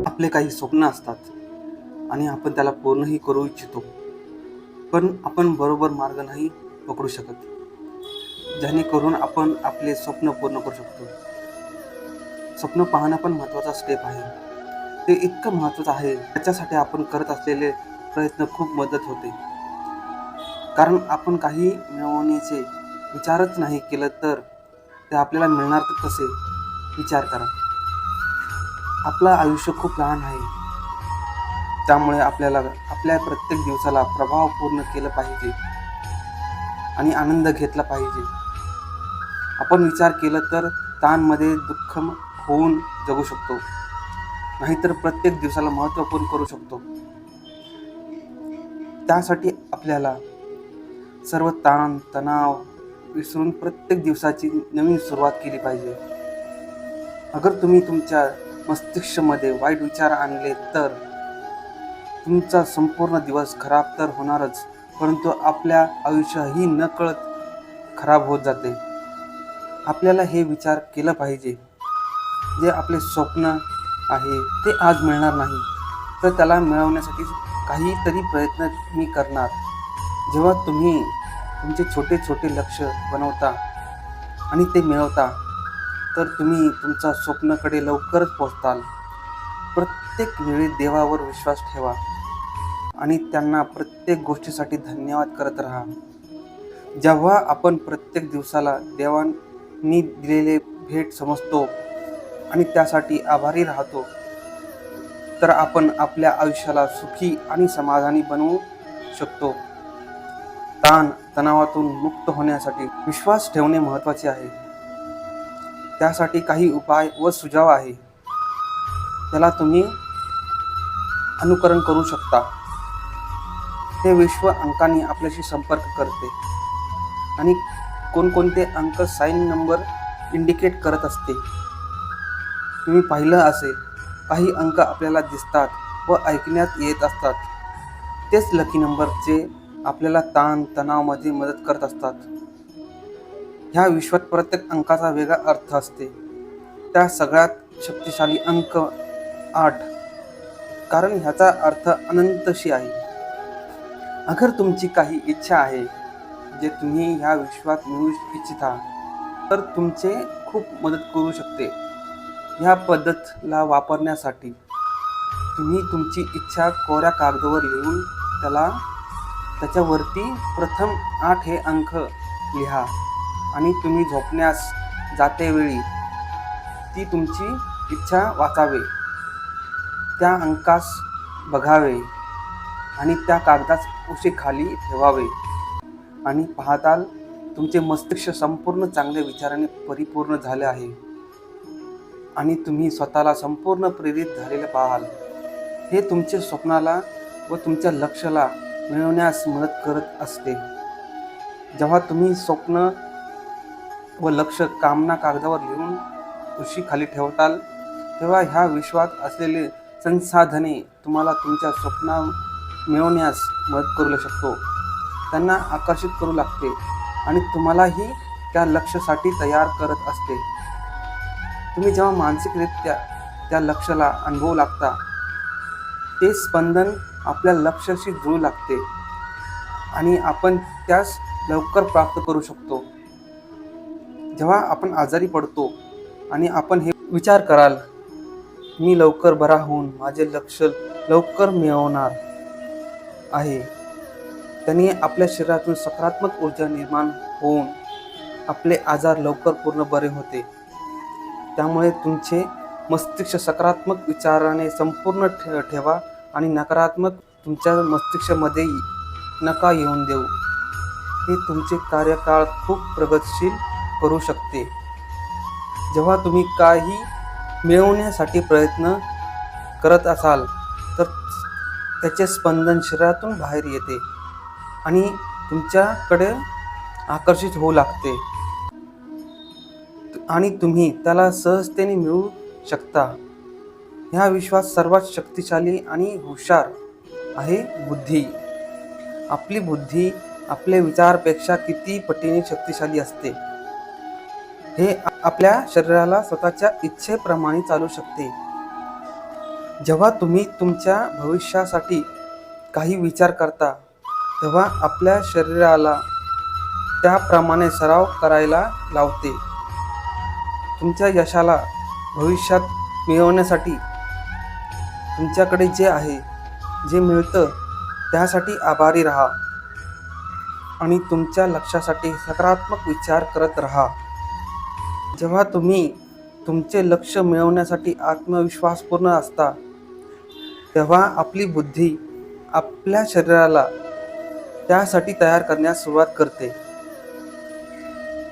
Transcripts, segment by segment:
आपले काही स्वप्न असतात आणि आपण त्याला पूर्णही करू इच्छितो, पण आपण बरोबर मार्ग नाही पकडू शकत, जेणेकरून आपण आपले स्वप्न पूर्ण करू शकतो. स्वप्न पाहणं पण महत्त्वाचा स्टेप आहे. ते इतकं महत्त्वाचं आहे, त्याच्यासाठी आपण करत असलेले प्रयत्न खूप मदत होते. कारण आपण काही मिळवण्याचे विचारच नाही केलं तर ते आपल्याला मिळणार तर कसे? विचार करा. आपलं आयुष्य खूप लहान आहे, त्यामुळे आपल्याला आपल्या प्रत्येक दिवसाला प्रभावपूर्ण केलं पाहिजे आणि आनंद घेतला पाहिजे. आपण विचार केला तर ताणमध्ये दुःख होऊन जगू शकतो, नाहीतर प्रत्येक दिवसाला महत्त्वपूर्ण करू शकतो. त्यासाठी आपल्याला सर्व ताण तणाव विसरून प्रत्येक दिवसाची नवीन सुरुवात केली पाहिजे. अगर तुम्ही तुमच्या मस्तिष्कामध्ये वाईट विचार आणले तर तुमचा संपूर्ण दिवस खराब तर होणारच, परंतु आपल्या आयुष्यही नकळत खराब होत जाते. आपल्याला हे विचार केलं पाहिजे, जे आपले स्वप्न आहे ते आज मिळणार नाही, तर त्याला मिळवण्यासाठी काहीतरी प्रयत्न मी करणार. जेव्हा तुम्ही तुमचे छोटे छोटे लक्ष्य बनवता आणि ते मिळवता, तर तुम्ही तुमच्या स्वप्नाकडे लवकरच पोहोचताल. प्रत्येक वेळी देवावर विश्वास ठेवा आणि त्यांना प्रत्येक गोष्टीसाठी धन्यवाद करत राहा. जेव्हा आपण प्रत्येक दिवसाला देवांनी दिलेले भेट समजतो आणि त्यासाठी आभारी राहतो, तर आपण आपल्या आयुष्याला सुखी आणि समाधानी बनवू शकतो. ताण तणावातून मुक्त होण्यासाठी विश्वास ठेवणे महत्त्वाचे आहे. त्यासाठी काही उपाय व सुझाव आहे, त्याला तुम्ही अनुकरण करू शकता. हे विश्व अंकांनी आपल्याशी संपर्क करते आणि कोणकोणते अंक साईन नंबर इंडिकेट करत असते. तुम्ही पाहिलं असेल, काही अंक आपल्याला दिसतात व ऐकण्यात येत असतात. तेच लकी नंबर जे आपल्याला ताण तणावामध्ये मदत करत असतात. ह्या विश्वात प्रत्येक अंकाचा वेगळा अर्थ असते. त्या सगळ्यात शक्तिशाली अंक 8, कारण ह्याचा अर्थ अनंतशी आहे. अगर तुमची काही इच्छा आहे जे तुम्ही ह्या विश्वात मिळवू इच्छिता, तर तुमचे खूप मदत करू शकते. ह्या पद्धतीला वापरण्यासाठी तुम्ही तुमची इच्छा कोऱ्या कागदावर लिहून त्याच्यावरती प्रथम 8 हे अंक लिहा आणि तुम्ही झोपण्यास जातेवेळी ती तुमची इच्छा वाचावे, त्या अंकास बघावे आणि त्या कागदास उशीखाली ठेवावे आणि पाहताल तुमचे मस्तिष्क संपूर्ण चांगल्या विचाराने परिपूर्ण झाले आहे आणि तुम्ही स्वतःला संपूर्ण प्रेरित झालेले पाहाल. हे तुमच्या स्वप्नाला व तुमच्या लक्ष्याला मिळवण्यास मदत करत असते. जेव्हा तुम्ही स्वप्न व लक्ष्य कामना कागदावर लिहून उशीखाली ठेवताल, तेव्हा ह्या विश्वात असलेले संसाधने तुम्हाला तुमच्या स्वप्ना मिळवण्यास मदत करू शकतो, त्यांना आकर्षित करू लागते आणि तुम्हालाही त्या लक्ष्यासाठी तयार करत असते. तुम्ही जेव्हा मानसिकरित्या त्या लक्ष्याला अनुभवू लागता, ते स्पंदन आपल्या लक्ष्याशी जुळू लागते आणि आपण त्यास लवकर प्राप्त करू शकतो. जेव्हा आपण आजारी पडतो आणि आपण हे विचार कराल, मी लवकर बरा होऊन माझे लक्ष्य लवकर मिळवणार आहे, त्याने आपल्या शरीरातून सकारात्मक ऊर्जा निर्माण होऊन आपले आजार लवकर पूर्ण बरे होते. त्यामुळे तुमचे मस्तिष्क सकारात्मक विचाराने संपूर्ण ठेवा आणि नकारात्मक तुमच्या मस्तिष्कामध्ये नका येऊन देऊ. हे तुमचे कार्यकाळ खूप प्रगतिशील करू शकते. जेव्हा तुम्ही काही मिळवण्यासाठी प्रयत्न करत असाल, तर त्याचे स्पंदन शरीरातून बाहेर येते आणि तुमच्याकडे आकर्षित होऊ लागते आणि तुम्ही त्याला सहजतेने मिळवू शकता. ह्या विश्वात सर्वात शक्तिशाली आणि हुशार आहे बुद्धी. आपली बुद्धी आपल्या विचारापेक्षा किती पटीने शक्तिशाली असते. हे आपल्या शरीराला स्वतःच्या इच्छेप्रमाणे चालू शकते. जेव्हा तुम्ही तुमच्या भविष्यासाठी काही विचार करता तेव्हा आपल्या शरीराला त्याप्रमाणे सराव करायला लावते. तुमच्या यशाला भविष्यात मिळवण्यासाठी तुमच्याकडे जे आहे, जे मिळतं त्यासाठी आभारी राहा आणि तुमच्या लक्ष्यासाठी सकारात्मक विचार करत राहा. जेव्हा तुम्ही तुमचे लक्ष्य मिळवण्यासाठी आत्मविश्वासपूर्ण असता तेव्हा आपली बुद्धी आपल्या शरीराला त्यासाठी तयार करण्यास सुरुवात करते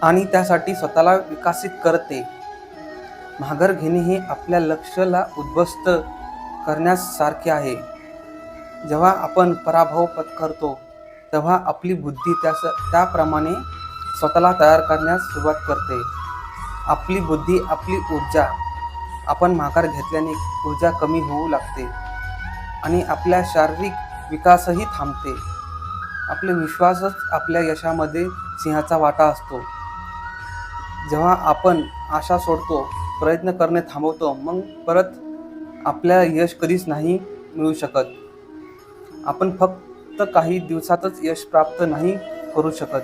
आणि त्यासाठी स्वतःला विकसित करते. माघार घेणे हे आपल्या लक्ष्याला उद्ध्वस्त करण्यासारखे आहे. जेव्हा आपण पराभव पत्करतो तेव्हा आपली बुद्धी त्याप्रमाणे स्वतःला तयार करण्यास सुरुवात करते. आपली बुद्धी, आपली ऊर्जा, आपण माघार घेतल्याने ऊर्जा कमी होऊ लागते आणि आपल्या शारीरिक विकासही थांबते. आपले विश्वासच आपल्या यशामध्ये सिंहाचा वाटा असतो. जेव्हा आपण आशा सोडतो, प्रयत्न करणे थांबवतो, मग परत आपल्या यश कधीच नाही मिळू शकत. आपण फक्त काही दिवसातच यश प्राप्त नाही करू शकत.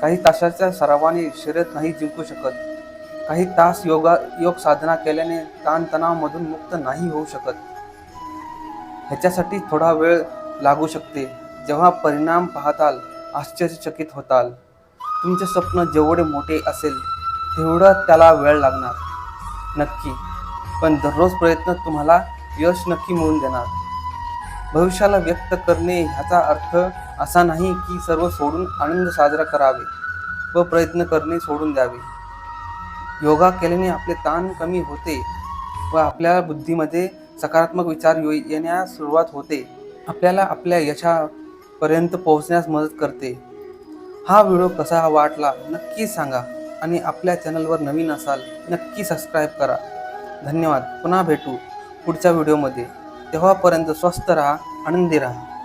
काही तासाच्या सरावाने शर्यत नाही जिंकू शकत. काही तास योग साधना केल्याने ताणतणावामधून मुक्त नाही होऊ शकत. ह्याच्यासाठी थोडा वेळ लागू शकते. जेव्हा परिणाम पाहताल आश्चर्यचकित होताल. तुमचे स्वप्न जेवढे मोठे असेल तेवढं त्याला वेळ लागणार नक्की, पण दररोज प्रयत्न तुम्हाला यश नक्की मिळवून देणार. भविष्याला व्यक्त करणे ह्याचा अर्थ असा नाही की सर्व सोडून आनंद साजरा करावे व प्रयत्न करणे सोडून द्यावे. योगा केल्याने आपले ताण कमी होते व आपल्या बुद्धीमध्ये सकारात्मक विचार येण्यास सुरुवात होते. आपल्याला आपल्या यशापर्यंत पोहोचण्यास मदत करते. हा व्हिडिओ कसा वाटला नक्की सांगा आणि आपल्या चॅनलवर नवीन असाल नक्की सबस्क्राईब करा. धन्यवाद. पुन्हा भेटू पुढच्या व्हिडिओमध्ये. तेव्हापर्यंत स्वस्थ राहा, आनंदी राहा.